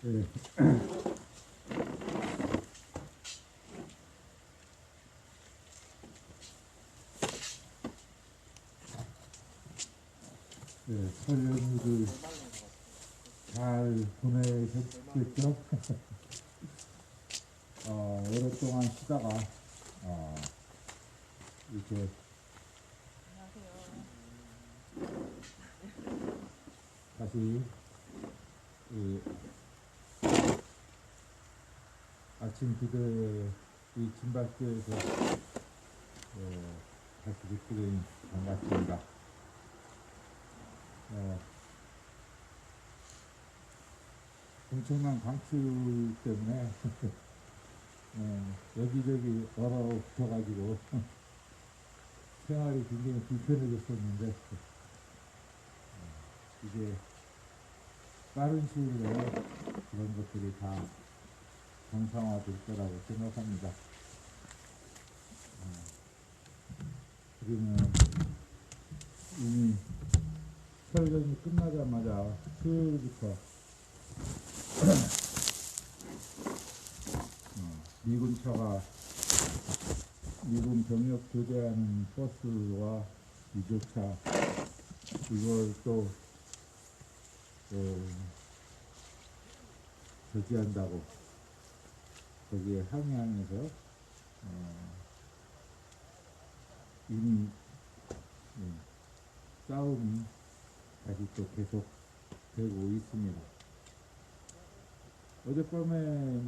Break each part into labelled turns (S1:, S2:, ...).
S1: 네. 네, 설 연휴를 잘 보내셨겠죠? 오랫동안 쉬다가 이렇게 다시 이 아침 기도에 이 진박교에서 다시 뵙게 되니 반갑습니다. 엄청난 강추 때문에 여기저기 얼어붙어가지고 생활이 굉장히 불편해졌었는데 이제 빠른 시일 내에 그런 것들이 다 정상화될 거라고 생각합니다. 우리는 이미 설경이 끝나자마자 수요일부터 미군 병력 교대하는 버스와 유조차 이걸 또 저지한다고 거기에 항의하면서 이미 싸움이 다시 또 계속 되고 있습니다. 어젯밤에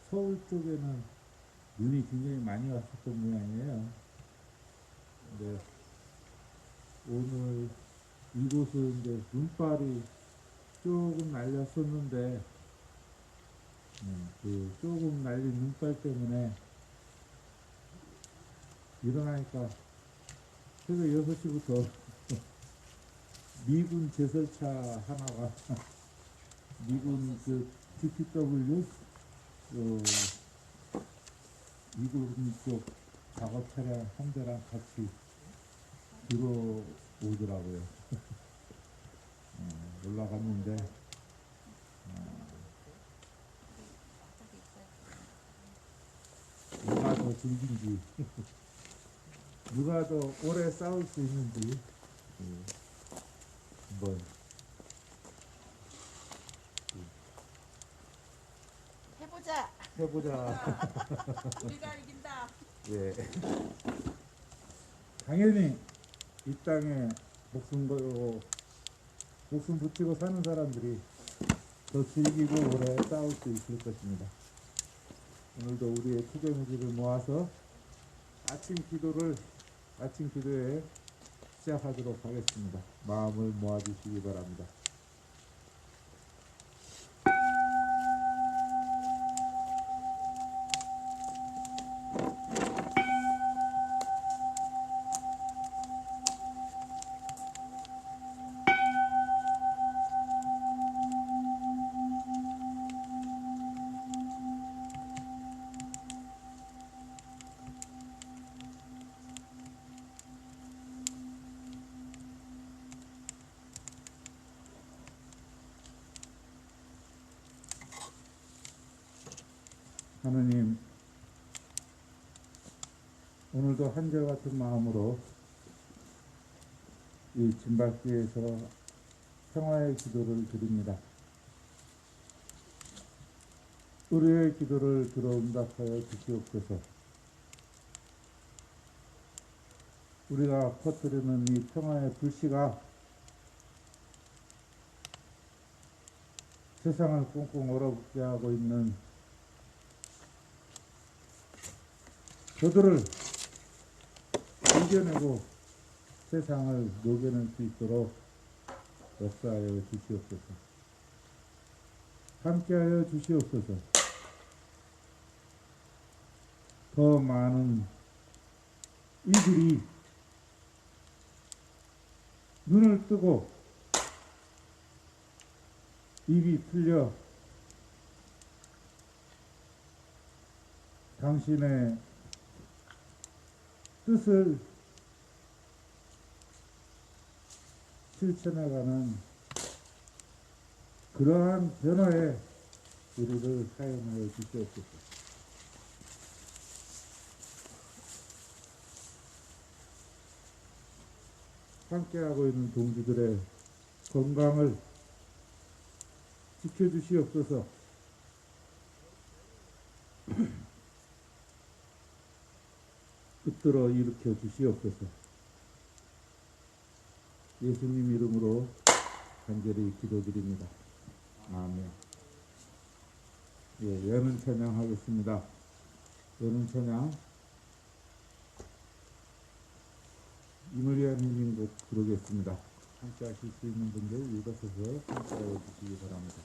S1: 서울 쪽에는 눈이 굉장히 많이 왔었던 모양이에요. 근데 오늘 이곳은 이제 눈발이 조금 날렸었는데 그 조금 날린 눈발 때문에 일어나니까 새벽 6시부터 미군 제설차 하나가 미군 그 DPW 미군 쪽 작업 차량 한 대랑 같이 들어오더라고요. 올라갔는데 누가 더 즐긴지 누가 더 오래 싸울 수 있는지 한번 해보자.
S2: 우리가 이긴다.
S1: 예. 당연히 이 땅에 목숨 걸고 목숨 붙이고 사는 사람들이 더 즐기고 오래 싸울 수 있을 것입니다. 오늘도 우리의 투쟁 의지를 모아서 아침 기도에 시작하도록 하겠습니다. 마음을 모아주시기 바랍니다. 하느님, 오늘도 한결같은 마음으로 이 진박교에서 평화의 기도를 드립니다. 의뢰의 기도를 들어응답하여 주시옵소서. 우리가 퍼뜨리는 이 평화의 불씨가 세상을 꽁꽁 얼어붙게 하고 있는 저들을 이겨내고 세상을 녹여낼 수 있도록 역사하여 주시옵소서. 함께하여 주시옵소서. 더 많은 이들이 눈을 뜨고 입이 풀려 당신의 뜻을 실천해가는 그러한 변화에 우리를 사용하여 주시옵소서. 함께하고 있는 동지들의 건강을 지켜주시옵소서. 붙들어 일으켜 주시옵소서. 예수님 이름으로 간절히 기도드립니다. 아멘. 예, 예언 찬양하겠습니다. 예언 찬양 이무리아님 곡 부르겠습니다. 함께 하실 수 있는 분들 일어서서 함께 하여 주시기 바랍니다.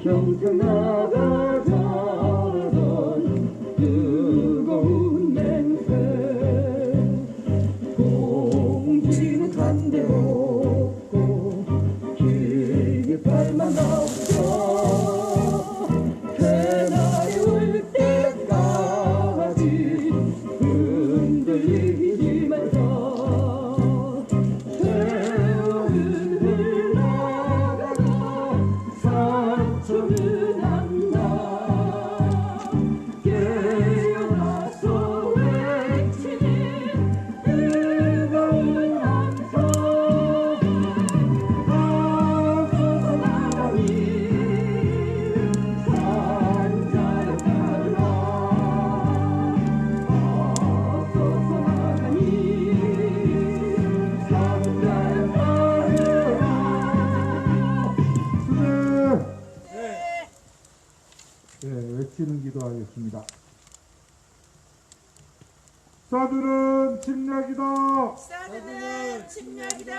S3: 평생 나가 자라던 뜨거운 맹세 공지는 한데 없고 기계팔만 없어 새날이 올 때까지 흔들리지 말자 세월은 흘러가다 상처는 한다 깨어나서 외치는 뜨거운 함성 앞서서 나가니 산자여 따르라 앞서서 나가니 산자여 따르라
S1: 네, 외치는 기도하겠습니다. 사들은 침략이다.
S2: 사드는 침략이다.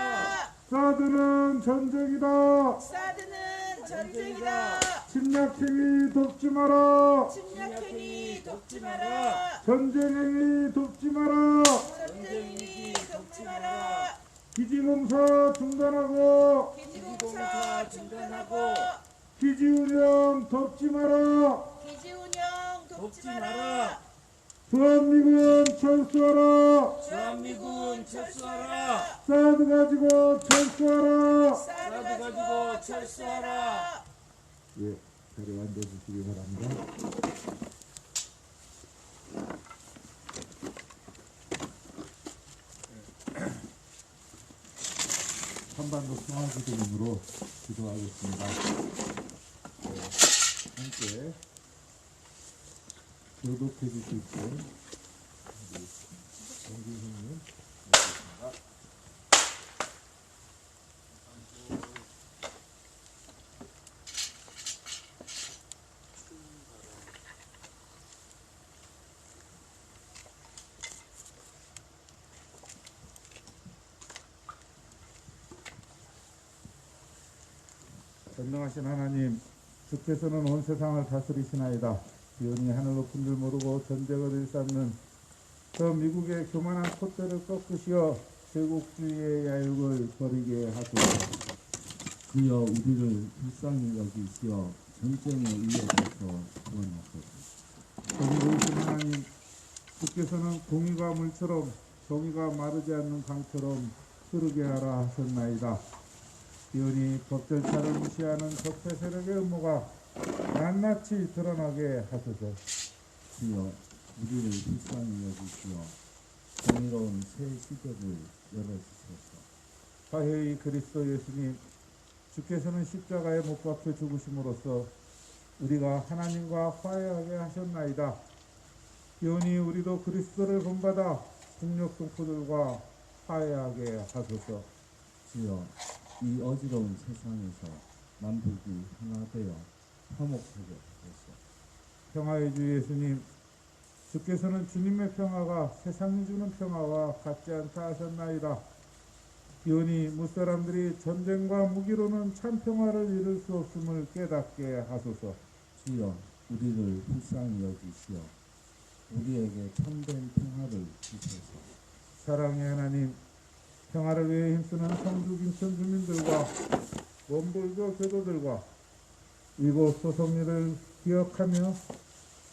S1: 사들은 전쟁이다.
S2: 사드는 전쟁이다.
S1: 침략행위 돕지 마라.
S2: 침략행위 돕지 마라.
S1: 전쟁행위 돕지 마라.
S2: 전쟁행위 돕지 마라.
S1: 기지공사 중단하고
S2: 기지공사 중단하고
S1: 기지운영 돕지 마라.
S2: 기지운영 돕지 마라.
S1: 주한미군 철수하라.
S2: 주한미군 철수하라.
S1: 사드 가지고 철수하라.
S2: 사드 가지고 철수하라.
S1: 예, 자리 앉아주시기 바랍니다. 한반도 평화기도문으로 기도하겠습니다. 네, 함께 교독해 주실 분 우리 정진생님 모시겠습니다. 전능하신 하나님, 주께서는 온 세상을 다스리시나이다. 기온이 하늘 높은 줄 모르고 전쟁을 일삼는 저 미국의 교만한 콧대를 꺾으시어 제국주의의 야욕을 버리게 하소서.
S4: 주여 우리를 불쌍히 여기시어 전쟁에 이어져서 구원하소서.
S1: 정의로우신 하나님, 주께서는 공의가 물처럼 정의가 마르지 않는 강처럼 흐르게 하라 하셨나이다. 기온이 법절차를 무시하는 적폐 세력의 음모가 낱낱이 드러나게 하소서.
S4: 주여 우리를 불쌍히 여기시어 정의로운 새 시대를 열어주소서.
S1: 화해의 그리스도 예수님, 주께서는 십자가에 못 박혀 죽으심으로써 우리가 하나님과 화해하게 하셨나이다. 기온이 우리도 그리스도를 본받아 국력 동포들과 화해하게 하소서.
S4: 주여 이 어지러운 세상에서 남북이 하나 되어 화목하게 하소서.
S1: 평화의 주 예수님, 주께서는 주님의 평화가 세상이 주는 평화와 같지 않다 하셨나이다. 기온이 무사람들이 전쟁과 무기로는 참 평화를 이룰 수 없음을 깨닫게 하소서.
S4: 주여 우리를 불쌍히 여기시어 우리에게 참된 평화를 주소서.
S1: 사랑의 하나님, 평화를 위해 힘쓰는 성주 김천 주민들과 원불교 교도들과 이곳 소성리를 기억하며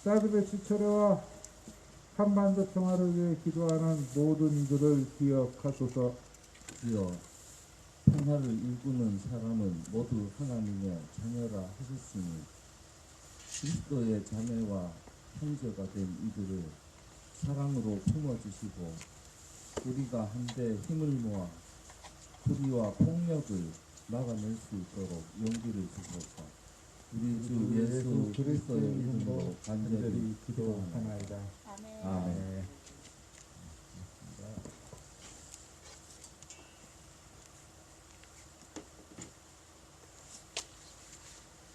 S1: 사드 배치 철회와 한반도 평화를 위해 기도하는 모든 이들을 기억하소서.
S4: 주여 평화를 일구는 사람은 모두 하나님의 자녀라 하셨으니 그리스도의 자매와 형제가 된 이들을 사랑으로 품어주시고 우리가 한데 힘을 모아 불의와 폭력을 막아낼 수 있도록 용기를 주소서. 우리 주 예수 그리스도의 이름으로 간절히 기도하나이다.
S2: 아멘.
S4: 아멘.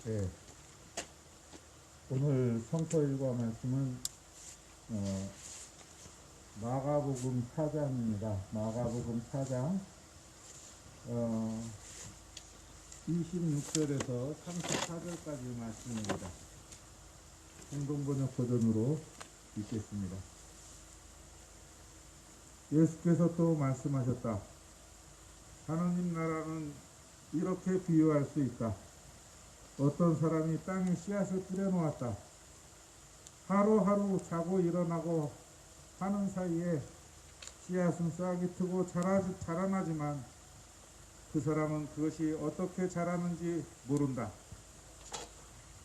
S1: 네. 오늘 성서일과 말씀은 마가복음 4장입니다. 마가복음 4장 26절에서 34절까지 말씀입니다. 공동번역 버전으로 읽겠습니다. 예수께서 또 말씀하셨다. 하느님 나라는 이렇게 비유할 수 있다. 어떤 사람이 땅에 씨앗을 뿌려놓았다. 하루하루 자고 일어나고 하는 사이에 씨앗은 싹이 트고 자라나지만 그 사람은 그것이 어떻게 자라는지 모른다.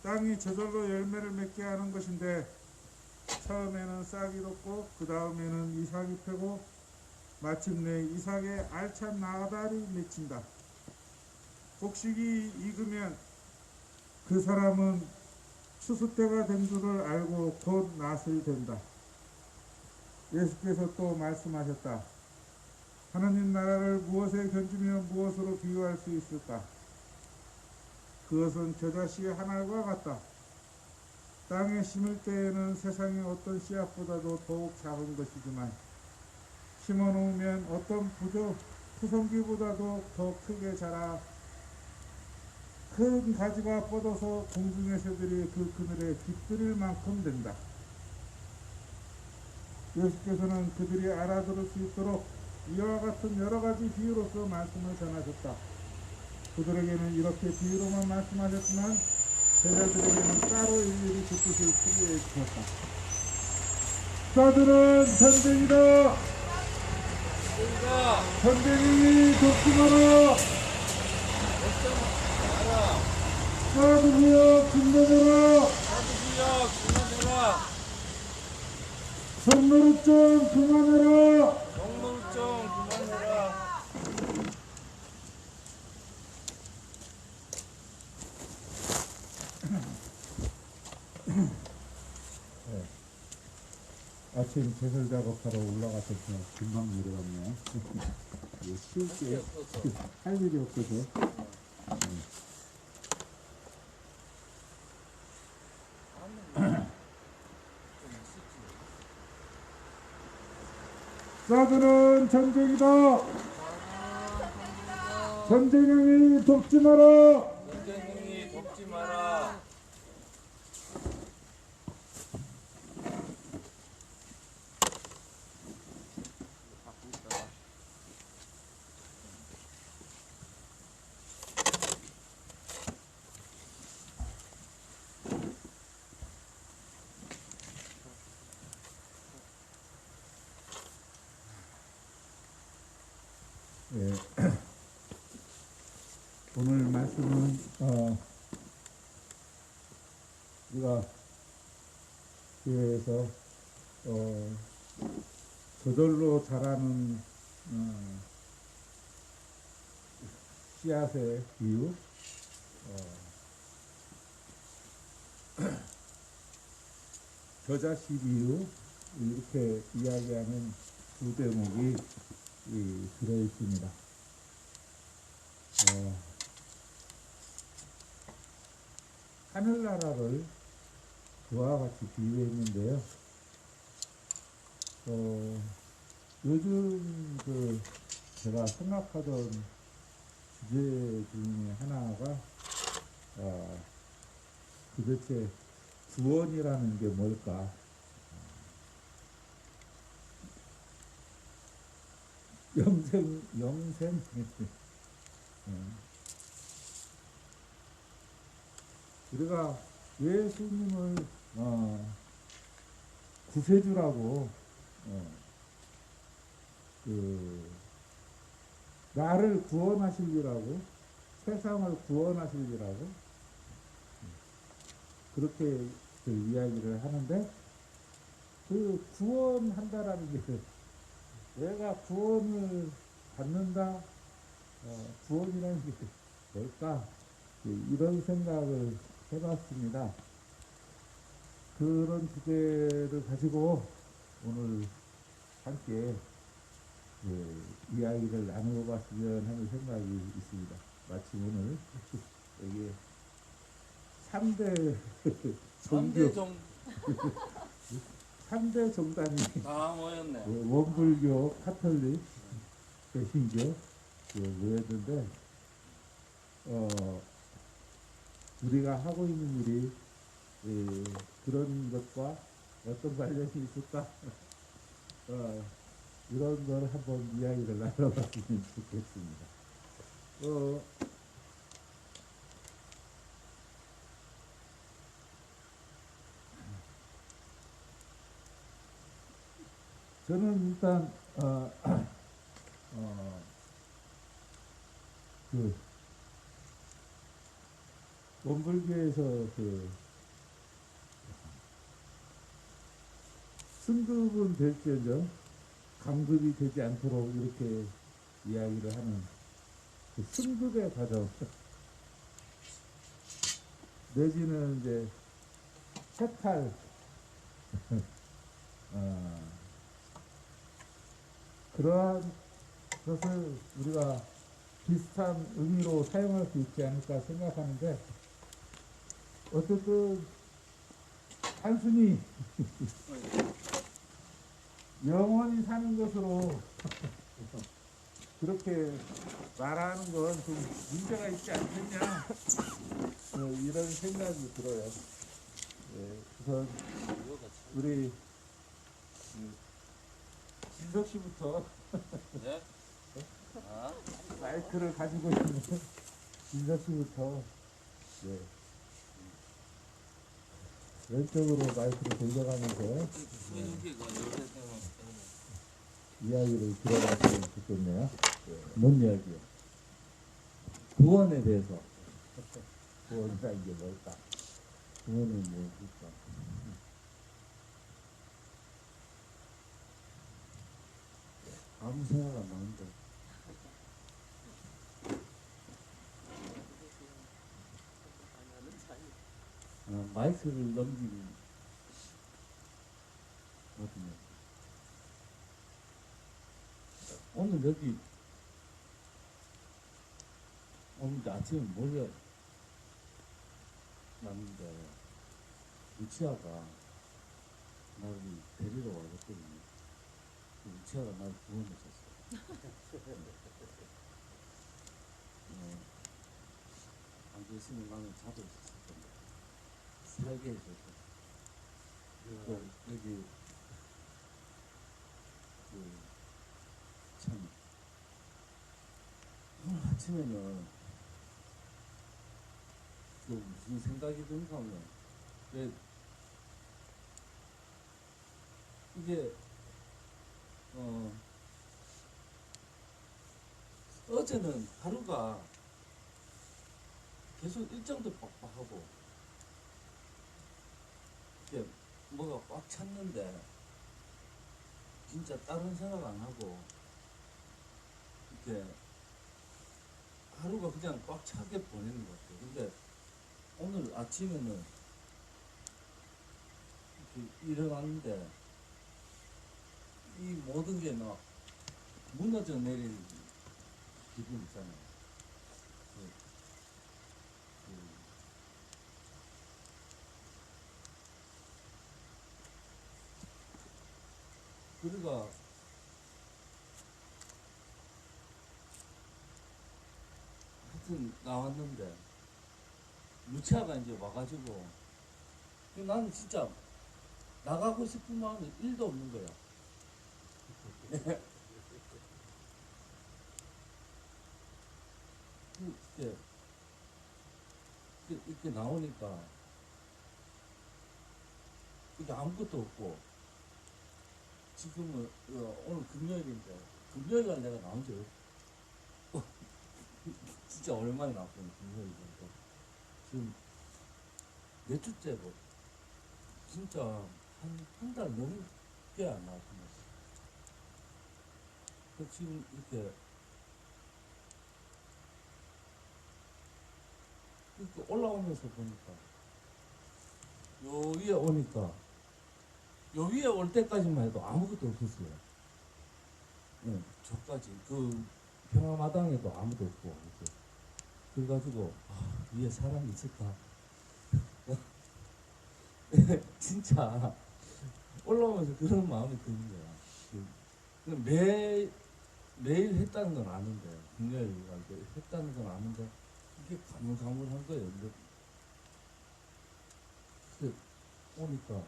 S1: 땅이 저절로 열매를 맺게 하는 것인데 처음에는 싹이 돋고 그 다음에는 이삭이 펴고 마침내 이삭에 알찬 나달이 맺힌다. 곡식이 익으면 그 사람은 추수 때가 된 줄을 알고 곧 낫을 된다. 예수께서 또 말씀하셨다. 하나님 나라를 무엇에 견주며 무엇으로 비유할 수 있을까? 그것은 겨자씨 한 알과 같다. 땅에 심을 때에는 세상의 어떤 씨앗보다도 더욱 작은 것이지만 심어놓으면 어떤 푸성기보다도 더 크게 자라 큰 가지가 뻗어서 공중의 새들이 그 그늘에 깃들일 만큼 된다. 예수께서는 그들이 알아들을 수 있도록 이와 같은 여러 가지 비유로서 말씀을 전하셨다. 그들에게는 이렇게 비유로만 말씀하셨지만 제자들에게는 따로 일일이 그 뜻을 풀이해 주셨다. 사들은 전쟁이다. 전쟁이 돕기마라. 사두구역 군대들아. 성노릇 좀 그만해라. 아침 제설 작업하러 올라갔었지만 금방 내려갔네요. 쉴게 할 일이 없어서. 사드는 전쟁이다. 전쟁형이 돕지 마라.
S2: 전쟁이 돕지 마라.
S1: 예. 오늘 말씀은 우리가 교회에서 저절로 자라는 씨앗의 비유, 겨자씨 비유 이렇게 이야기하는 두 대목이 들어있습니다. 하늘나라를 그와 같이 비유했는데요. 요즘 그 제가 생각하던 주제 중에 하나가 도대체 구원이라는 게 뭘까? 영생. 우리가 예수님을 구세주라고 나를 구원하시리라고, 세상을 구원하시리라고 그렇게 이야기를 하는데, 그 구원한다라는 게 내가 구원을 받는다, 구원이라는 게 뭘까? 이런 생각을 해봤습니다. 그런 주제를 가지고 오늘 함께 이야기를 나누어봤으면 하는 생각이 있습니다. 마침 오늘 여기 3대
S2: 삼대
S1: 종교,
S2: 좀
S1: 3대 종단이
S2: 다 모였네.
S1: 원불교, 카톨릭, 개신교 모였는데 우리가 하고 있는 일이 그런 것과 어떤 관련이 있을까? 이런 걸 한번 이야기를 나눠봤으면 좋겠습니다. 저는 일단 그 원불교에서 승급은 될지언정 강급이 되지 않도록 이렇게 이야기를 하는 그 승급의 과정 내지는 이제 해탈 그러한 것을 우리가 비슷한 의미로 사용할 수 있지 않을까 생각하는데, 어쨌든 단순히 영원히 사는 것으로 그렇게 말하는 건 좀 문제가 있지 않겠냐, 이런 생각이 들어요. 우선 우리 진석 씨부터
S2: 네? 아,
S1: 마이크를 가지고 있는 진석 씨부터 왼쪽으로 마이크를 돌려가면서
S2: 이렇게가 요새 때문에
S1: 이야기를 들어봤으면 좋겠네요.
S4: 뭔 이야기요? 구원에 대해서.
S1: 구원이라는 게 뭘까?
S4: 구원은 뭘까? 아무 생각 안 나는데. 마이크를 넘기기 거든요. 오늘 여기 오늘 아침에 몰려 났는데 루치아가 나를 데리러 와줬거든요. 루치아가 나를 구원해줬어. 안 그랬으면 나는 자도 있었을 텐데 살게 해줘서 여기 참 오늘 아침에는 무슨 생각이 드는가 하면 이게 어제는 하루가 계속 일정도 빡빡하고 이게 뭐가 꽉 찼는데 진짜 다른 생각 안 하고 이렇게 하루가 그냥 꽉 차게 보내는 것 같아요. 근데 오늘 아침에는 이렇게 일어났는데 이 모든 게 막 무너져 내리는 기분 있잖아요. 우리가 하여튼 나왔는데 루치아가 이제 와가지고 나는 진짜 나가고 싶은 마음이 1도 없는 거야. 이렇게, 이렇게 나오니까 이게 아무것도 없고 지금은 오늘 금요일인데 금요일날 내가 나온 지 진짜 오랜만에 나왔거든요. 금요일인데 지금 몇 주째고 진짜 한 달 넘게 안 나왔던 거지. 그 지금 이렇게 올라오면서 보니까 요 위에 오니까 요 위에 올 때까지만 해도 아무것도 없었어요. 네, 저까지 그 평화마당에도 아무도 없고 그래가지고 위에 사람이 있을까? 진짜 올라오면서 그런 마음이 드는 거야. 매일 했다는 건 아는데 금요일 날 했다는 건 아는데 이게 가물가물한 거예요. 근데 오니까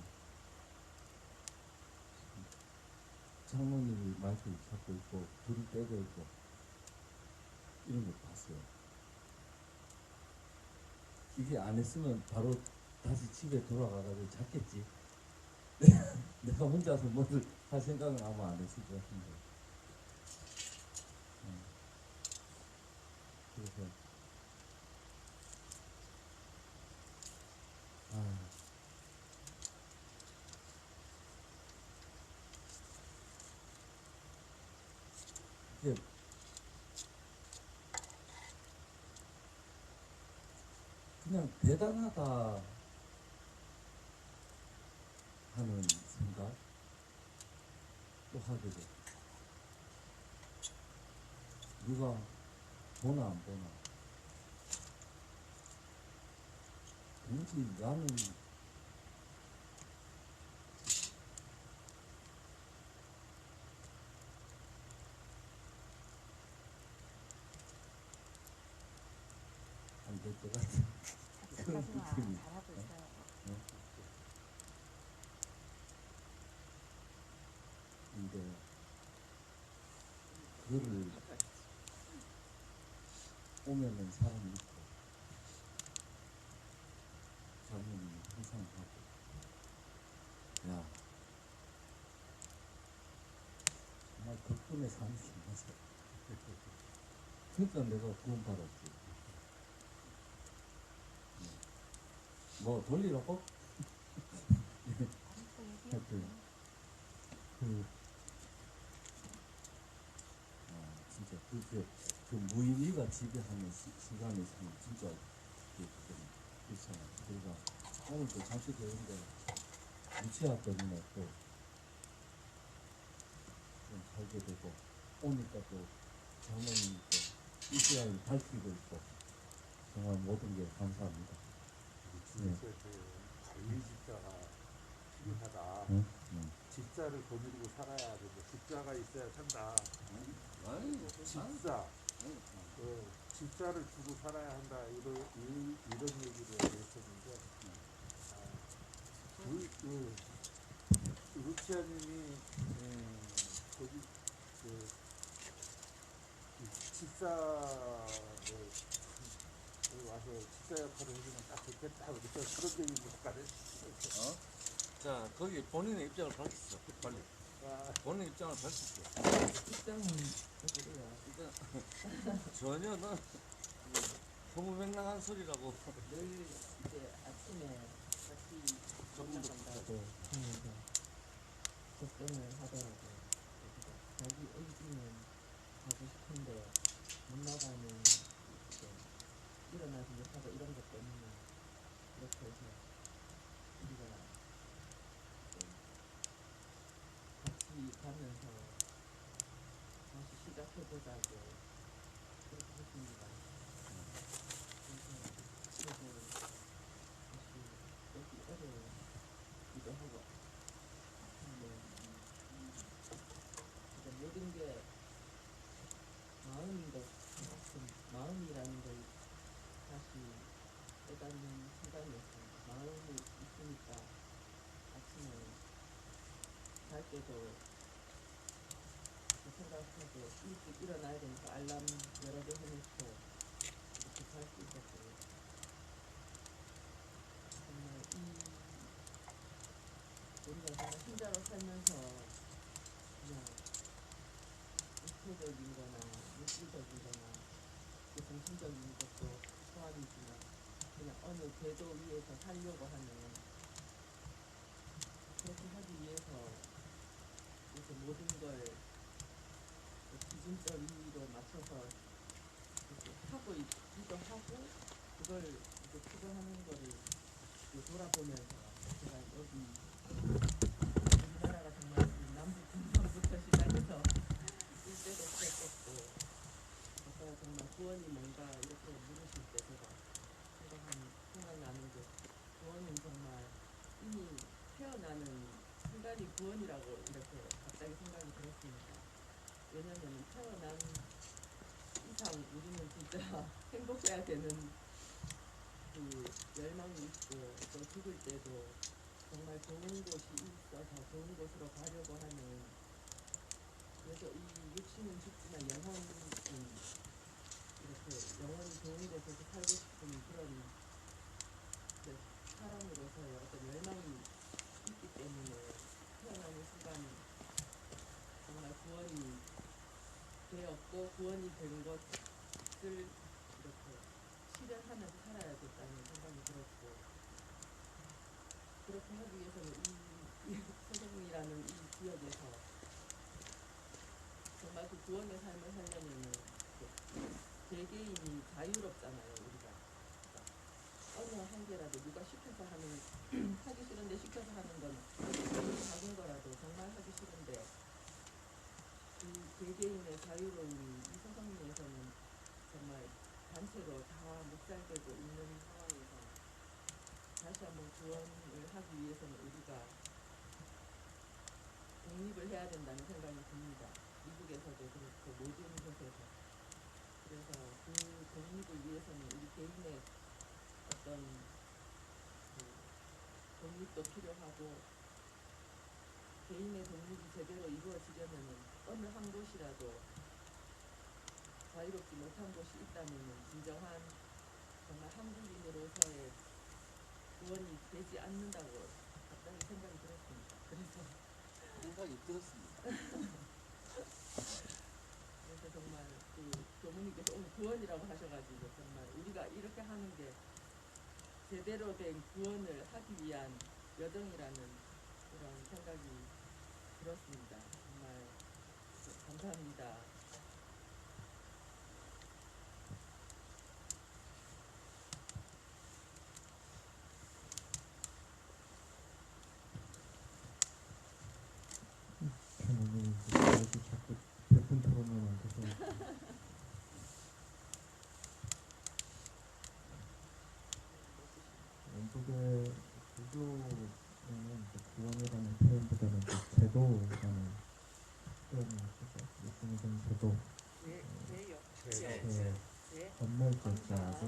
S4: 장모님이 마이크 잡고 있고 불을 떼고 있고 이런 거 봤어요. 이게 안 했으면 바로 다시 집에 돌아가가지고 잤겠지. 내가 혼자서 뭐를 할 생각은 아마 안 했을 것 같은데. 그래서 이게 그냥 대단하다 하는 생각 또 하게 돼. 누가 보나 안 보나. 왠지 나는 안 될 것 같은 그런
S5: 하지마.
S4: 느낌이.
S5: 잘하고 있어요.
S4: 근데 그거를 오면은 사람이 있고 장모님이 항상 하고 야 정말 덕분에 사는 게 맞아. 그러니까 내가 구원받았지. 뭐 돌리라고? 하여튼 진짜 그 무의미가 지배하는 시간이 있으면 진짜 그렇잖아. 그러니까 오늘도 잠시 되는데 루치아 때문에 또 좀 살게 되고 오니까 또 장모님이 또 이 시간을 밝히고 있고 정말 모든 게 감사합니다.
S1: 진짜 그 관리 집사가 필요하다.
S4: 응?
S1: 집사를 거느리고 살아야 되는데 집사가 있어야 산다.
S4: 아니
S1: 집사, 집사를 두고 살아야 한다. 이런 얘기를 했었는데, 루치아님이 거기 집사를 와서 집사 역할을 해주면 딱 좋겠다. 그런 얘기 못 가네.
S2: 자, 거기 본인의 입장을 밝혔어. 빨리. 본인 입장을 밝혔어.
S5: 입장은 어디래요?
S2: 일단 전혀 넌 허무맹랑한 소리라고.
S5: 늘 이제 아침에 같이 만나간다고 하면서 걱정을 하더라고요. 자기 의지는 가고 싶은데 못 나가는 이제 일어나지 못하고 이런 것 때문에 그렇게 해서 우리가 같이 가면서 다시 시작해보자고 그렇게 했습니다. 그래서 저도 다시 오기 어려우기도 하고 근데 진짜 모든 게 마음인 것 같아요. 그 생각하고 일찍 일어나야 되니까 알람 여러 개 해놓고 이렇게 잘 수 있었고 정말 우리가 정말 신자로 살면서 그냥 육체적인 거나 물질적인 거나 정신적인 것도 포함이지만 그냥 어느 궤도 위에서 살려고 하는 그렇게 하기 위해서 이렇게 모든 걸 기준점 위로 맞춰서 이렇게 하고 있기도 하고 그걸 이렇게 추구하는 거를 이렇게 돌아보면서 제가 여기 우리나라가 정말 남북 분단부터 시작해서 일제도 없었고 아까 정말 구원이 뭔가 이렇게 물으실 때 제가 생각나는 게 구원은 정말 이미 태어나는 순간이 구원이라고 이렇게 갑자기 생각이 들었습니다. 왜냐면 태어난 이상 우리는 진짜 행복해야 되는 그 열망이 있고 또 죽을 때도 정말 좋은 곳이 있어서 좋은 곳으로 가려고 하는 그래서 이 육신은 죽지만 영혼은 이렇게 영원히 좋은 곳에서 살고 싶은 그런 사람으로서의 어떤 열망이 있기 때문에 태어나는 순간 정말 구원이 되었고 구원이 된 것을 이렇게 실현하면서 살아야겠다는 생각이 들었고 그렇게 하기 위해서는 이 소동이라는 이 지역에서 정말 그 구원의 삶을 하려면은 개개인이 자유롭잖아요 우리가 어느 한 개라도 누가 시켜서 하는 하기 싫은데 시켜서 하는 건 작은 거라도 정말 하기 싫은데 그 개개인의 자유로움이 이 서성리에서는 정말 단체로 다 묵살되고 있는 상황에서 다시 한번 구원을 하기 위해서는 우리가 독립을 해야 된다는 생각이 듭니다. 미국에서도 그렇고 모든 곳에서 그래서 그 독립을 위해서는 우리 개인의 어떤 그 독립도 필요하고 개인의 독립이 제대로 이루어지려면 어느 한 곳이라도 자유롭지 못한 곳이 있다면 진정한 정말 한국인으로서의 구원이 되지 않는다고 갑자기 생각이 들었습니다.
S2: 생각이 들었습니다.
S5: 그래서 정말 그 교무님께서 오늘 구원이라고 하셔가지고 정말 우리가 이렇게 하는 게 제대로 된 구원을 하기 위한 여정이라는 그런 생각이 들었습니다. 정말 감사합니다.
S1: 오늘 이렇게 자꾸 베푼 토론을 만들어서 원국의 불교에는 구원이라는 표현보다는 제도라는 표현을 쓰죠. 예수님은 제도, 건널제자를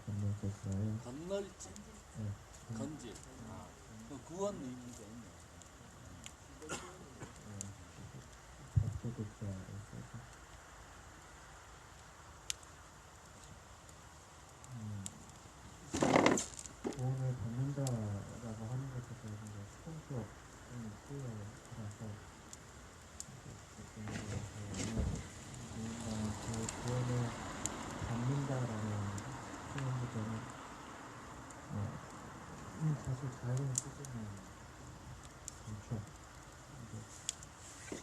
S1: 건널제자의
S2: 건널지, 건질. 그 구원 의미가 있네.
S1: 법도독자를 써서 구원을 받는다라고 하는 것에서 이제 스폰서적인 표현이라서 누군가 그 구원을 받는다라는 표현보다는 사실 자연을 쓰지는 않죠.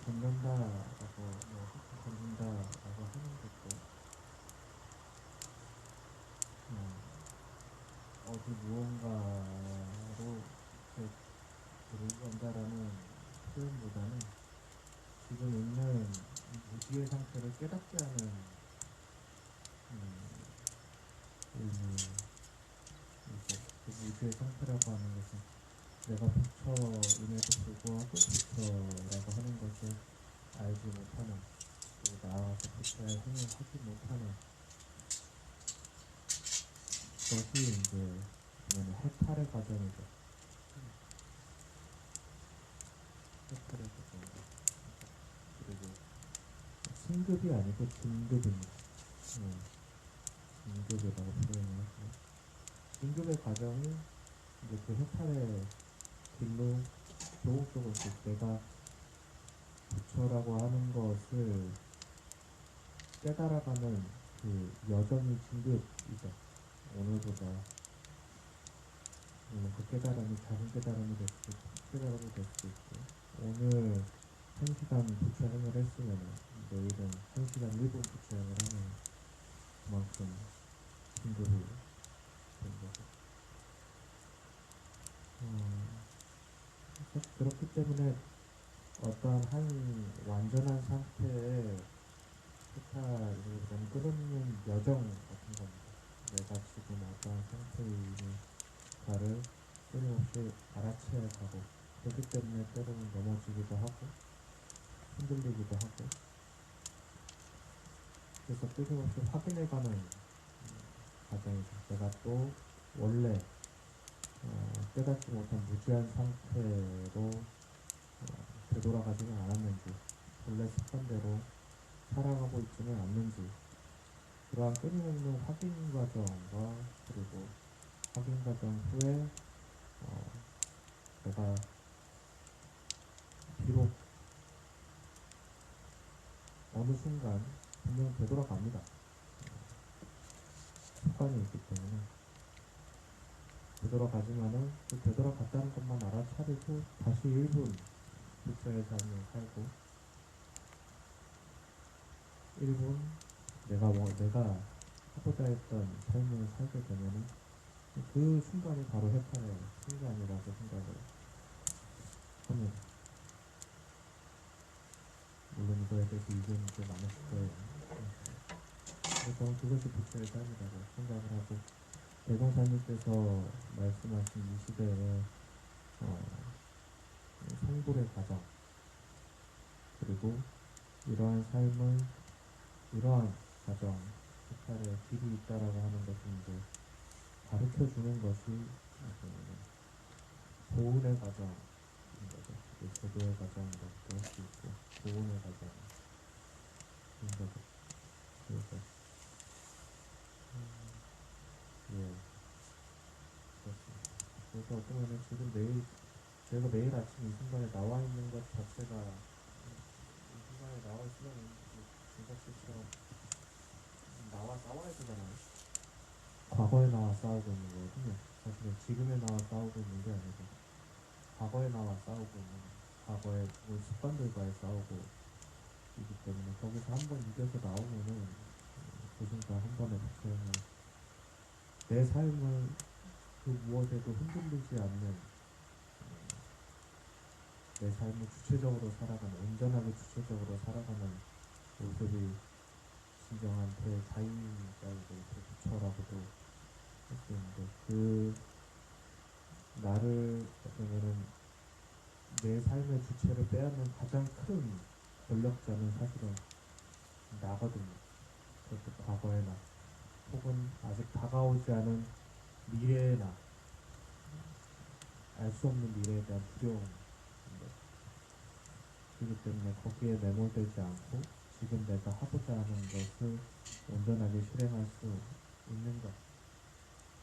S1: 걷는다라고 걷는다라고 하는 것도 어디 무언가로 들고 간다라는 표현보다는 지금 있는 무지의 상태를 깨닫게 하는 의미이죠. 그 무지의 상태라고 하는 것은 내가 부처임에도 불구하고 부처라고 하는 것을 알지 못하는 그리고 나아가서 부처의 행을 하지 못하는 것이 이제 해탈의 과정이죠.
S6: 해탈의 과정이다. 그리고 승급이 아니고 진급입니다. 진급이라고 표현을 하고 진급의 과정이 이제 그 해탈의 길로 조금조금 이렇게 내가 부처라고 하는 것을 깨달아가는 그 여정이 진급이죠. 오늘보다 물론 그 깨달음이 작은 깨달음이 될 수도 있고 큰 깨달음이 될 수도 있고 오늘 1시간 부처행을 했으면 내일은 1시간 1분 부처행을 하면 그만큼 진급이 된 거죠. 그렇기 때문에 어떠한 한 완전한 상태의 해탈이라는 끊임없는 여정 같은 겁니다. 내가 지금 어떠한 상태인가를 끊임없이 알아채야 가고 그렇기 때문에 때로는 넘어지기도 하고 흔들리기도 하고 그래서 끊임없이 확인해가는 과정이죠. 내가 또 원래 깨닫지 못한 무지한 상태로 되돌아가지는 않았는지 원래 습관대로 살아가고 있지는 않는지 그러한 끊임없는 확인 과정과 그리고 확인 과정 후에 내가 비록 어느 순간 분명 되돌아갑니다. 습관이 있기 때문에 되돌아가지만은 그 되돌아갔다는 것만 알아차리고 다시 1분 부처의 삶을 살고 1분 내가 하고자 했던 삶을 살게 되면은 그 순간이 바로 해탈의 순간이라고 생각을 합니다. 물론 이거에 대해서 의견이 좀 많으실 거예요. 그래서 그것이 부처의 삶이라고 생각을 하고 대종사님께서 말씀하신 이 시대에 성불의 과정 그리고 이러한 삶을 이러한 과정 해탈의 길이 있다라고 하는 것을 이제 가르쳐주는 것이 보훈의 과정인 거죠. 제도의 과정이라고 할 수 있고 보훈의 과정인 거죠. 그래서 예 그렇습니다. 그래서 어쩌면 지금 제가 매일 아침 이 순간에 나와 있는 것 자체가 이 순간에 나와 있으면 진석씨처럼 나와 싸워야 되잖아요. 과거에 나와 싸우고 있는 거거든요. 사실은 지금에 나와 싸우고 있는 게 아니고 과거에 나와 싸우고 있는 과거의 습관들과의 싸우고 이기 때문에 거기서 한 번 이겨서 나오면은 그 순간 한 번에 부처형을 내 삶을 그 무엇에도 흔들리지 않는 내 삶을 주체적으로 살아가는 온전하게 주체적으로 살아가는 모습이 진정한 대자유자이고 대부처라고도 할 수 있는데 그 나를 보면은 내 삶의 주체를 빼앗는 가장 큰 권력자는 사실은 나거든요. 그것도 과거의 나 혹은 아직 다가오지 않은 미래의 나 알 수 없는 미래에 대한 두려움인 거죠. 그렇기 때문에 거기에 매몰되지 않고 지금 내가 하고자 하는 것을 온전하게 실행할 수 있는 것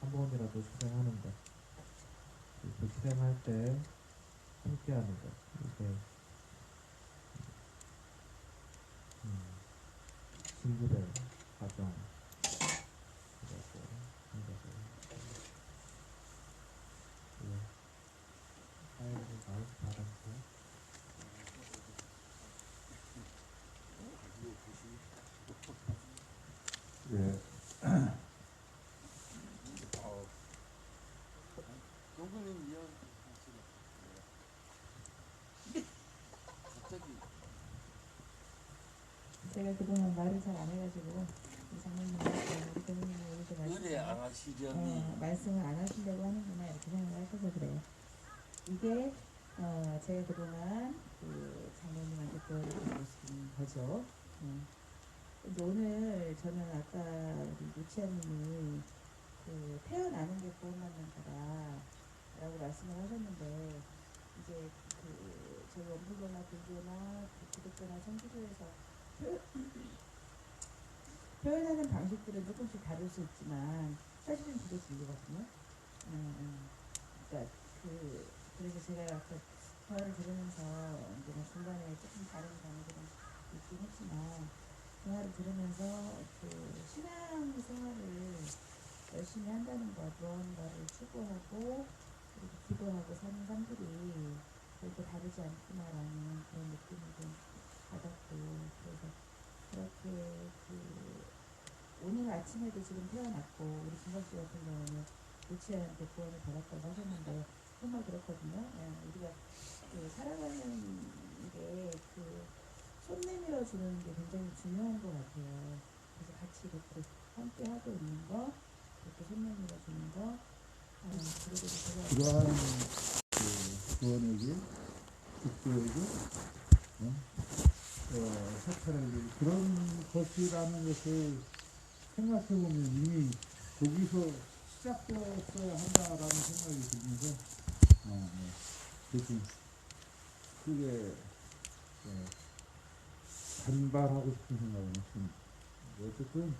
S6: 한 번이라도 실행하는 것 그 실행할 때 함께하는 것 이게 진급의 과정이라고 생각을 사회를 나올 바람고
S1: 예.
S2: 동근님 이야기 갑자기
S5: 제가 그동안 말을 잘 안 해가지고 이 장모님이 우리 교수님이 이렇게
S2: 의뢰 안 하시려니
S5: 말씀을 안 하시려고 하는구나 이렇게 생각을 하셔서 그래요. 이게 제가 그동안 그 장모님한테 보여드린 모습인 거죠. 근데 오늘 저는 아까 우리 루치아님이 그 태어나는 게 구원받는 거다라고 말씀을 하셨는데 이제 그 저희 원불교나 불교나 기독교나 천주교에서 표현하는 방식들은 조금씩 다를 수 있지만 사실은 그게 진리거든요. 그러니까 그래서 제가 아까 대화를 들으면서 이제 뭐 중간에 조금 다른 단어들은 있긴 했지만 대화를 들으면서 신앙 생활을 열심히 한다는 것, 무언가를 추구하고 그리고 기도하고 사는 삶들이 결코 다르지 않구나라는 그런 느낌을 좀 받았고, 그래서 그렇게 오늘 아침에도 지금 태어났고 우리 진석 씨 같은 경우는 루치아한테 구원을 받았다고 하셨는데 정말 그렇거든요. 우리가 살아가는 게 손 내밀어 주는 게 굉장히 중요한 것 같아요. 그래서 같이 이렇게 함께 하고 있는 거, 이렇게 손 내밀어 주는 거, 그리고 제가
S1: 그러한 구원에게, 국도에게, 사찰에게 그런 것이라는 것을 생각해보면 이미 거기서 시작되었어야 한다라는 생각이 들면서 대신 크게 반발하고 싶은 생각은 없습니다. 어쨌든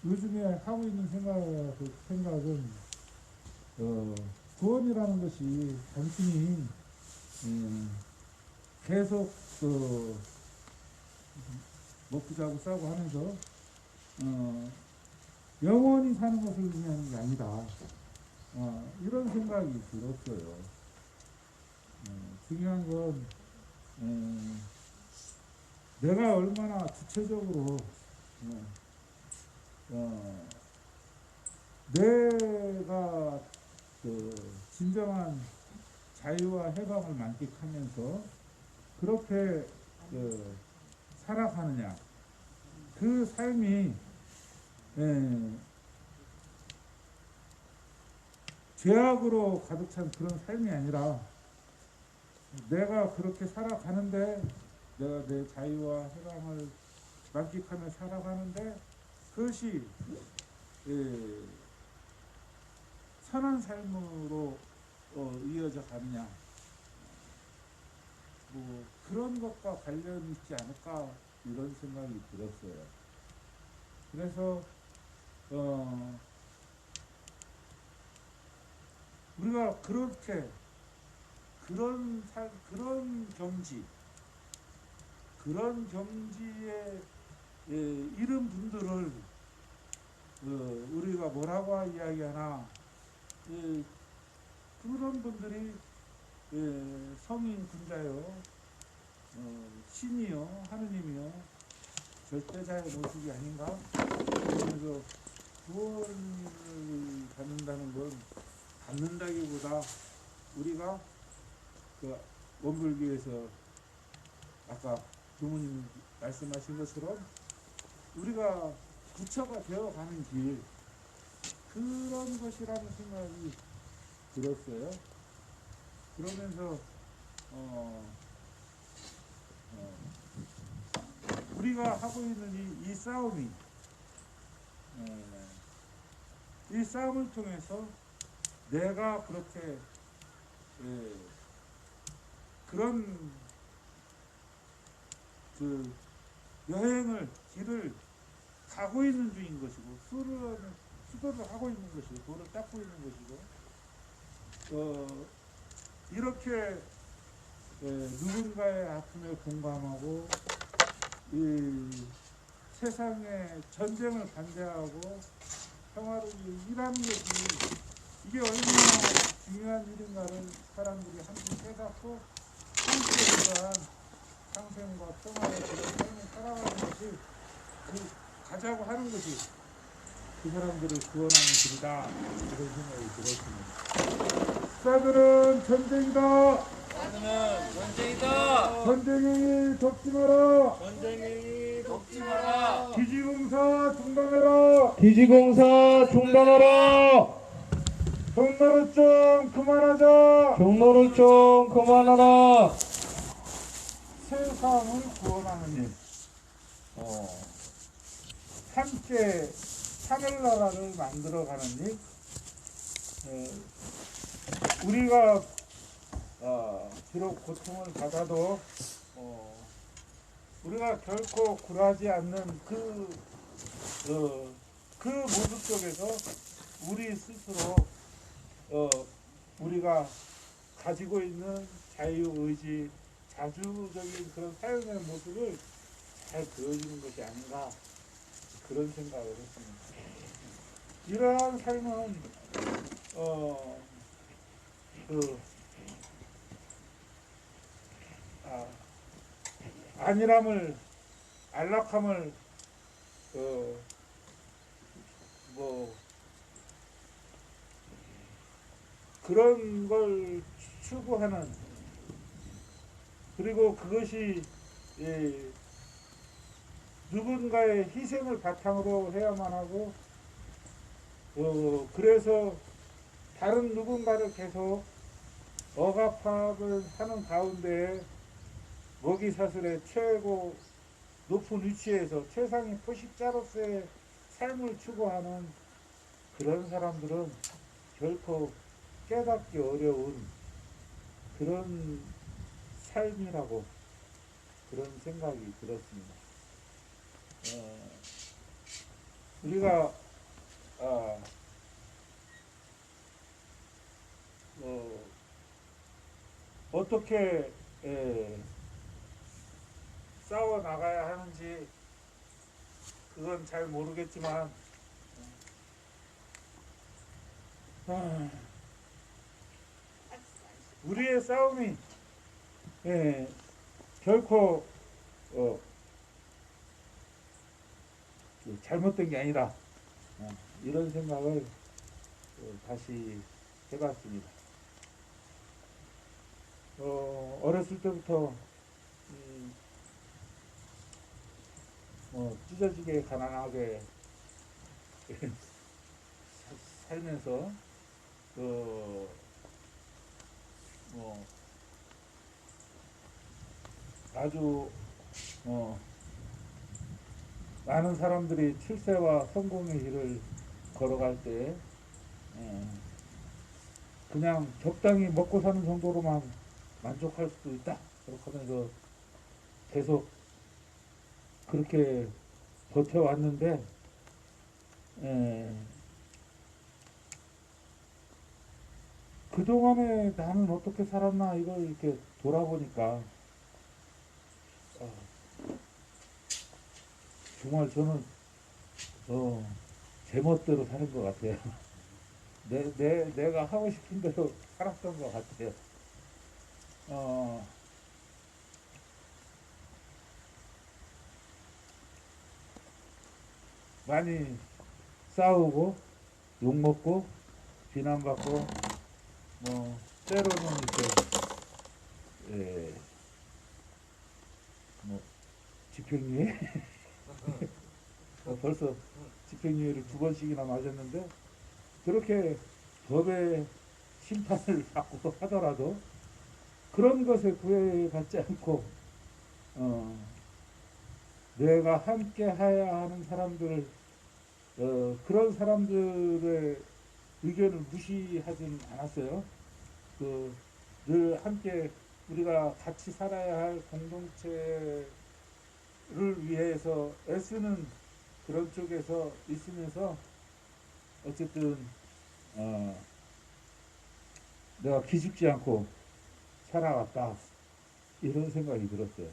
S1: 요즘에 하고 있는 생각은 구원이라는 것이 단순히 계속 먹고 자고 싸고 하면서 영원히 사는 것을 의미하는 게 아니다. 이런 생각이 들었어요. 중요한 건 내가 얼마나 주체적으로 내가 진정한 자유와 해방을 만끽하면서 그렇게 살아가느냐, 그 삶이 죄악으로 가득 찬 그런 삶이 아니라 내가 그렇게 살아가는데, 내가 내 자유와 해방을 만끽하며 살아가는데 그것이 선한 삶으로 이어져 가느냐, 뭐 그런 것과 관련이 있지 않을까 이런 생각이 들었어요. 그래서 우리가 그렇게 그런 경지, 그런 경지에 이른 분들을 우리가 뭐라고 이야기하나, 그런 분들이 성인 군자요, 신이요, 하느님이요, 절대자의 모습이 아닌가. 그래서 구원을 받는다는 건, 받는다기보다 우리가 원불교에서 아까 부모님 말씀하신 것처럼 우리가 부처가 되어가는 길, 그런 것이라는 생각이 들었어요. 그러면서 우리가 하고 있는 이 싸움이, 이 싸움을 통해서 내가 그렇게 그런 길을 가고 있는 중인 것이고, 수도를 하고 있는 것이고, 도를 닦고 있는 것이고, 이렇게 누군가의 아픔에 공감하고, 이 세상의 전쟁을 반대하고 평화를 일하는 것이 이게 얼마나 중요한 일인가를 사람들이 한번 깨닫고 함께 그러한 상생과 평화의 그런 삶을 살아가는 것이, 가자고 하는 것이 그 사람들을 구원하는 길이다, 이런 생각이 들었습니다. 사들은 전쟁이다.
S2: 사드는 전쟁이다.
S1: 전쟁이 덮지 마라.
S2: 전쟁이 덮지 마라.
S1: 기지공사 중단해라.
S6: 기지공사 중단하라.
S1: 경로를 좀 그만하자.
S6: 경로를 좀 그만하라.
S1: 세상을 구원하는 일, 함께 하늘나라를 만들어가는 일, 우리가 비록 고통을 받아도 우리가 결코 굴하지 않는 그 모습 속에서 우리 스스로 우리가 가지고 있는 자유의지, 자주적인 그런 삶의 모습을 잘 보여주는 것이 아닌가 그런 생각을 했습니다. 이러한 삶은 안일함을, 안락함을 그런 걸 추구하는, 그리고 그것이 누군가의 희생을 바탕으로 해야만 하고 그래서 다른 누군가를 계속 억압을 하는 가운데 먹이사슬의 최고 높은 위치에서 최상의 포식자로서의 삶을 추구하는 그런 사람들은 결코 깨닫기 어려운 그런 삶이라고 그런 생각이 들었습니다. 우리가 어떻게 싸워 나가야 하는지 그건 잘 모르겠지만 우리의 싸움이 결코 잘못된 게 아니다 이런 생각을 다시 해봤습니다. 어렸을 때부터 찢어지게 가난하게 살면서 아주 많은 사람들이 출세와 성공의 길을 걸어갈 때 그냥 적당히 먹고 사는 정도로만 만족할 수도 있다. 그렇게 하면서 계속 그렇게 버텨왔는데 그동안에 나는 어떻게 살았나 이걸 이렇게 돌아보니까 정말 저는 제 멋대로 사는 것 같아요. 내가 하고 싶은 대로 살았던 것 같아요. 많이 싸우고 욕먹고 비난받고 때로는 이렇게 집행유예 벌써 집행유예를 2번씩이나 맞았는데 그렇게 법의 심판을 받고 하더라도 그런 것에 구애받지 않고 내가 함께 해야 하는 사람들 그런 사람들의 의견을 무시하진 않았어요. 늘 함께 우리가 같이 살아야 할 공동체를 위해서 애쓰는 그런 쪽에서 있으면서 어쨌든 내가 기죽지 않고 살아왔다 이런 생각이 들었어요.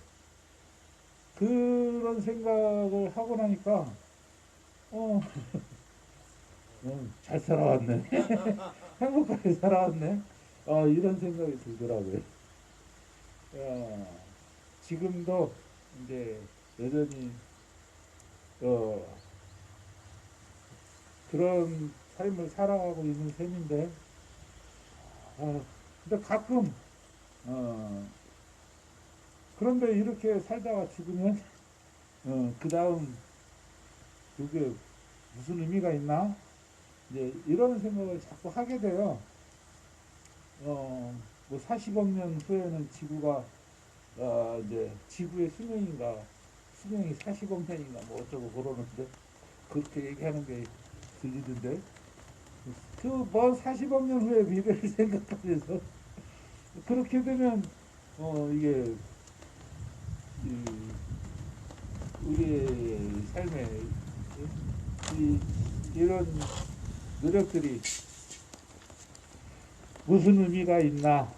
S1: 그런 생각을 하고 나니까 잘 살아왔네 행복하게 살아왔네 이런 생각이 들더라고요. 지금도 이제 여전히 그런 삶을 살아가고 있는 셈인데 근데 가끔 그런데 이렇게 살다가 죽으면 그 다음 그게 무슨 의미가 있나 이제 이런 생각을 자꾸 하게 돼요. 뭐 40억 년 후에는 지구가 이제 지구의 수명이 40억 년인가 뭐 어쩌고 그러는데 그렇게 얘기하는 게 들리던데 그뭐 40억 년 후에 미래를 생각하면서 그렇게 되면 이게 우리의 삶에 이런 노력들이 무슨 의미가 있나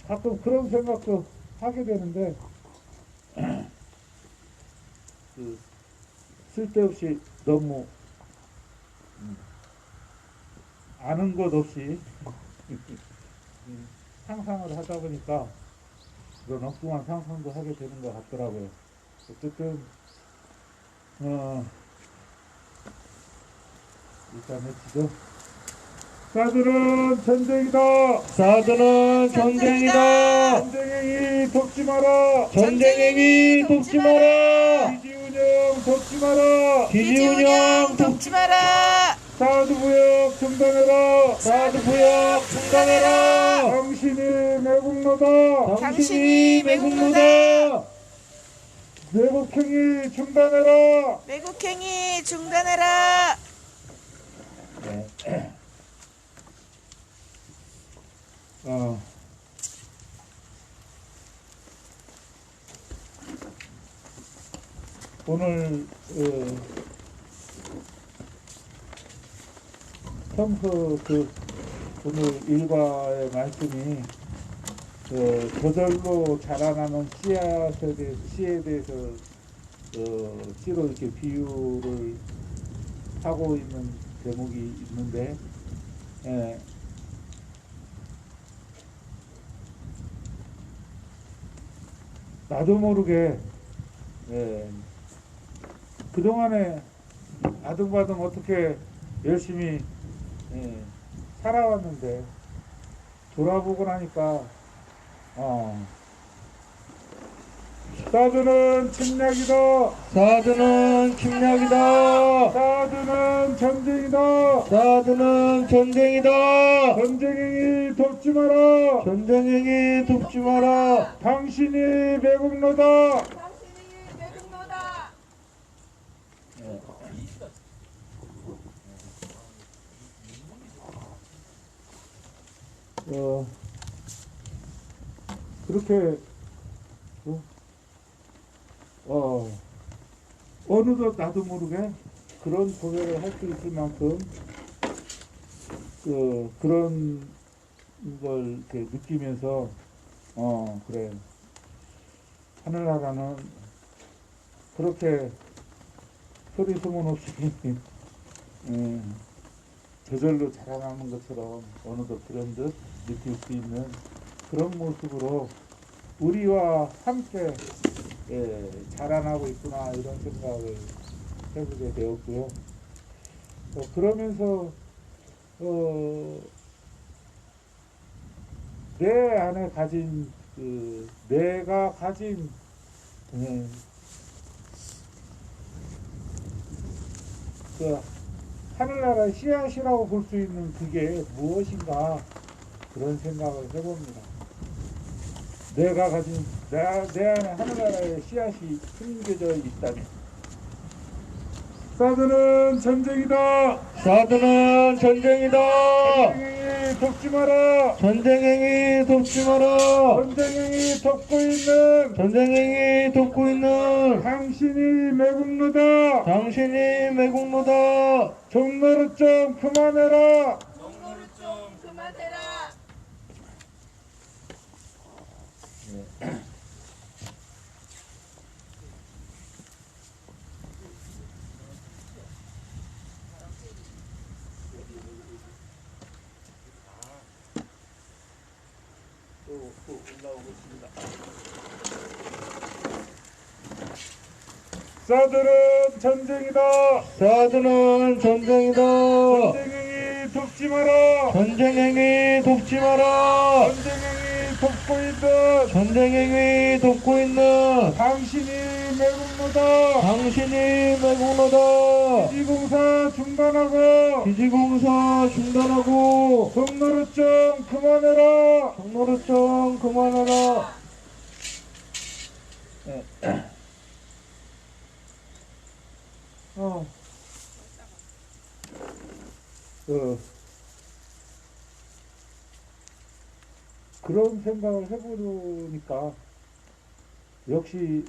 S1: 가끔 그런 생각도 하게 되는데 쓸데없이 너무 아는 것 없이 상상을 하다 보니까 그런 엉뚱한 상상도 하게 되는 것 같더라고요. 어쨌든 일단 해치죠. 사드는 전쟁이다.
S6: 사드는 전쟁이다.
S1: 전쟁행위 돕지 마라.
S6: 전쟁행위 돕지 마라.
S1: 기지운영 돕지 마라.
S6: 기지운영 돕지 마라.
S1: 사드부역 중단해라.
S6: 사드부역 중단해라.
S1: 당신이 매국노다.
S6: 당신이 매국노다.
S1: 매국행위 중단해라.
S7: 매국행위 중단해라.
S1: 오늘 평소 오늘 일과의 말씀이 저절로 자라나는 씨에 대해서 씨로 이렇게 비유를 하고 있는 대목이 있는데 나도 모르게 그동안에 아등바등 어떻게 열심히 살아왔는데 돌아보고 나니까 사드는 침략이다.
S6: 사드는 침략이다.
S1: 사드는 전쟁이다.
S6: 사드는 전쟁이다.
S1: 전쟁행위 돕지 마라.
S6: 전쟁행위 돕지 마라.
S1: 당신이 매국노다.
S7: 당신이 매국노다.
S1: 그렇게 어느덧 나도 모르게 그런 고백을 할 수 있을 만큼 그런 걸 이렇게 느끼면서 그래 하늘나라는 그렇게 소리 소문 없이 저절로 자라나는 것처럼 어느덧 그런 듯 느낄 수 있는 그런 모습으로 우리와 함께 자라나고 있구나 이런 생각을 해보게 되었고요. 그러면서 내 안에 가진 내가 가진 하늘나라의 씨앗이라고 볼 수 있는 그게 무엇인가 그런 생각을 해봅니다. 내가 가진 내 안에 하늘나라의 씨앗이 숨겨져 있다면 사드는 전쟁이다.
S6: 사드는 전쟁이다.
S1: 전쟁행위 돕지 마라.
S6: 전쟁행위 돕지 마라.
S1: 전쟁행위 돕고 있는
S6: 전쟁행위 돕고 있는
S1: 당신이 매국노다.
S6: 당신이 매국노다.
S1: 종노릇 좀 그만해라.
S7: 종로를 좀 그만해라.
S1: 또 올라오고 있습니다. 사드는 전쟁이다.
S6: 사드는 전쟁이다.
S1: 전쟁행위 돕지 마라.
S6: 전쟁행위 돕지 마라.
S1: 전쟁행위 돕고 있는
S6: 전쟁행위 돕고 있는
S1: 당신이 매국노다.
S6: 당신이 매국노다.
S1: 기지공사 중단하고
S6: 기지공사 중단하고
S1: 종노릇 좀 그만해라.
S6: 경로를 좀 그만해라.
S1: 그런 생각을 해보니까 역시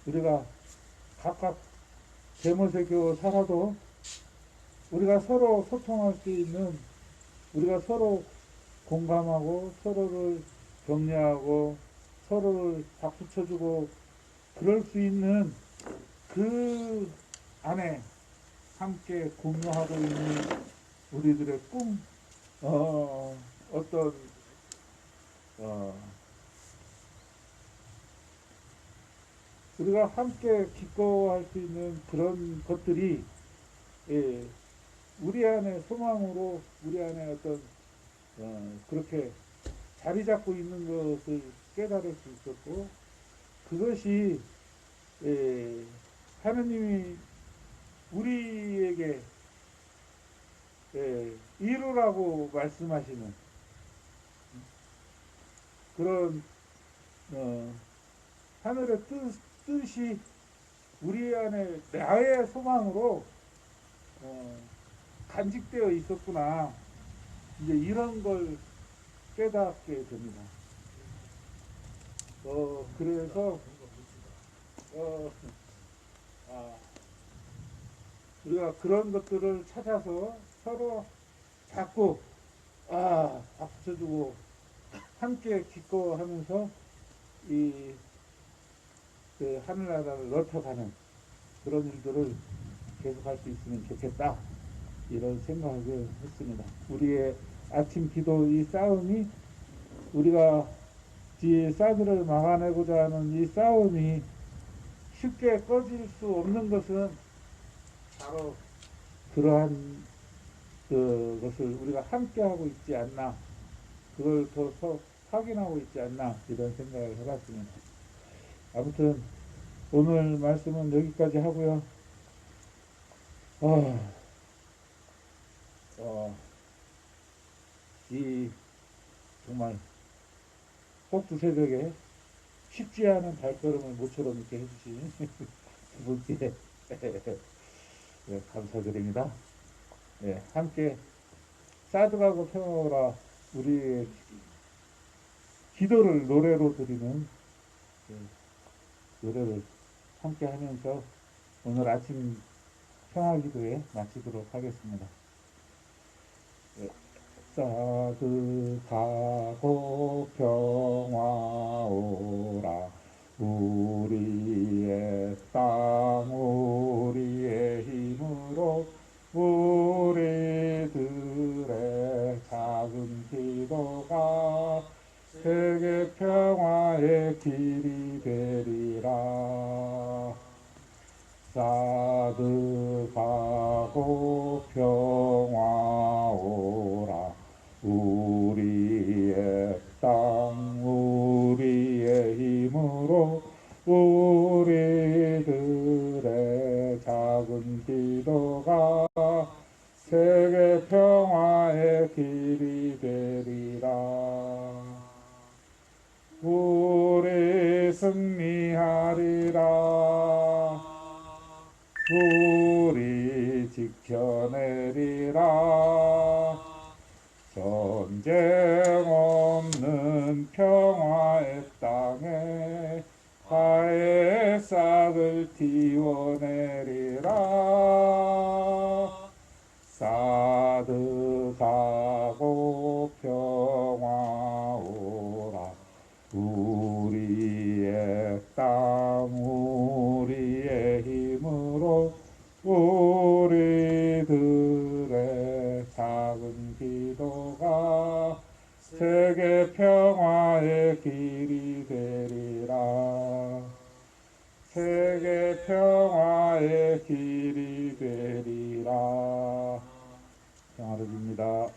S1: 우리가 각각 제멋에 겨워 살아도 우리가 서로 소통할 수 있는, 우리가 서로 공감하고 서로를 격려하고 서로를 박수 쳐주고 그럴 수 있는 그 안에 함께 공유하고 있는 우리들의 꿈, 어떤 우리가 함께 기꺼워할 수 있는 그런 것들이 우리 안에 소망으로, 우리 안에 어떤 그렇게 자리 잡고 있는 것을 깨달을 수 있었고, 그것이 하느님이 우리에게 이루라고 말씀하시는 그런 하늘의 뜻이 우리 안에 나의 소망으로 간직되어 있었구나, 이제 이런 걸 깨닫게 됩니다. 그래서 우리가 그런 것들을 찾아서 서로 자꾸 박수 쳐주고 함께 기꺼워하면서 그 하늘나라를 넓혀가는 그런 일들을 계속할 수 있으면 좋겠다, 이런 생각을 했습니다. 우리의 아침 기도 이 싸움이, 우리가 이 싸움을 막아내고자 하는 이 싸움이 쉽게 꺼질 수 없는 것은 바로 그러한 것을 우리가 함께 하고 있지 않나, 그걸 더 확인하고 있지 않나, 이런 생각을 해봤습니다. 아무튼 오늘 말씀은 여기까지 하고요. 이 정말 꼭두 새벽에 쉽지 않은 발걸음을 모처럼 이렇게 해주신 두 분께 네, 감사드립니다. 네, 함께 사드가고 평화라 우리의 기도를 노래로 드리는 노래를 함께 하면서 오늘 아침 평화기도에 마치도록 하겠습니다. 네. 사드가고 평화오라 우리의 땅 우리의 힘으로 우리들의 작은 기도가 세계 평화의 길이 되리라. 사드가고 평화오라 우리의 땅 우리의 힘으로 우리들의 작은 기도가 세계 평화의 길이 되리라. 우리 승리하리라. 우리 지켜내리라. 전쟁 없는 평화의 땅에 화해의 싹을 틔워내리라. 사드가고 평화오라 우리의 땅 우리의 힘으로 우리들의 작은 기도가 세계 평화의 길이 되리라. 세계 평화의 길이 되리라. 평화를 빕니다.